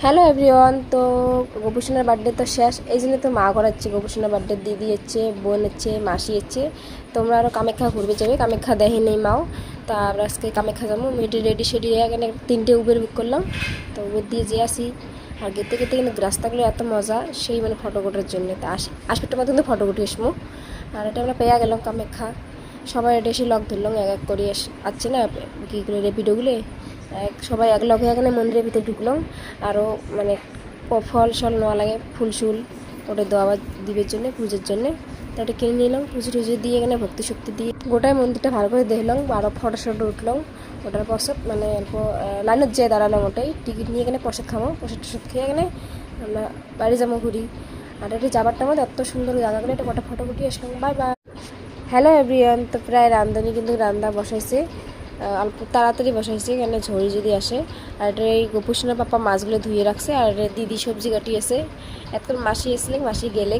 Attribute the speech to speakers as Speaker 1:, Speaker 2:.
Speaker 1: Hello everyone. তো গোপুসোনার birthday তো শেষ, এই জন্য তো মা করাচ্ছে। গোপুসোনার বার্থডে দিদি হচ্ছে, বোন হচ্ছে, মাসি হচ্ছে। তোমরা আরও কামাখ্যা ঘুরবে যাবে, কামাখ্যা দেখে নেই মাও। তা আমরা আজকে কামাখ্যা যাবো। মেয়েটি রেডি সেডি এখানে 3টে উবের বুক করলাম। তো উবের দিয়ে যে আসি, আর গেতে গেতে কিন্তু রাস্তাগুলো এত মজা, সেই মানে ফটো কোটার জন্য। তা আসপিটার মধ্যে ফটো কুটি আসবো। আর এটা আমরা পেয়ে গেলাম কামাখ্যা। সবাই এটা এসে লক ধরলাম, এক এক করে আসছে না কী করে রেপিডোগুলো, সবাই এক লগে এখানে মন্দিরের ভিতরে ঢুকলাম। আরও মানে ফল সল নেওয়া লাগে, ফুল শুল ওটা দেওয়া দিবের জন্য, পুজোর জন্যে। তো ওটা কিনে নিলাম, পুজো টুজো দিয়ে এখানে ভক্তি শক্তি দিয়ে গোটাই মন্দিরটা ভালো করে দেখলাম। আরও ফটো শটো উঠলাম। ওটার প্রসাদ মানে অল্প লাইনের যেয়ে দাঁড়ালাম, ওটাই টিকিট নিয়ে এখানে প্রসাদ খাবো। প্রসাদ টসাদ খেয়ে এখানে আমরা বাড়ি যাবো ঘুরি। আর এটা যাবারটা মধ্যে এত সুন্দর জায়গাগুলো, এটা কটা ফটো ফুটি আসলাম। Bye bye. Hello everyone. তো প্রায় রান্ধনি কিন্তু রান্না বসাইছে, অল্প তাড়াতাড়ি বসাইছে, এখানে ঝড়ি যদি আসে। আর এটা এই গোপুসোনার পাপা মাছগুলো ধুয়ে রাখছে, আর দিদি সবজি কাটিয়েছে। এতক্ষণ মাসি এসলে, মাসি গেলে।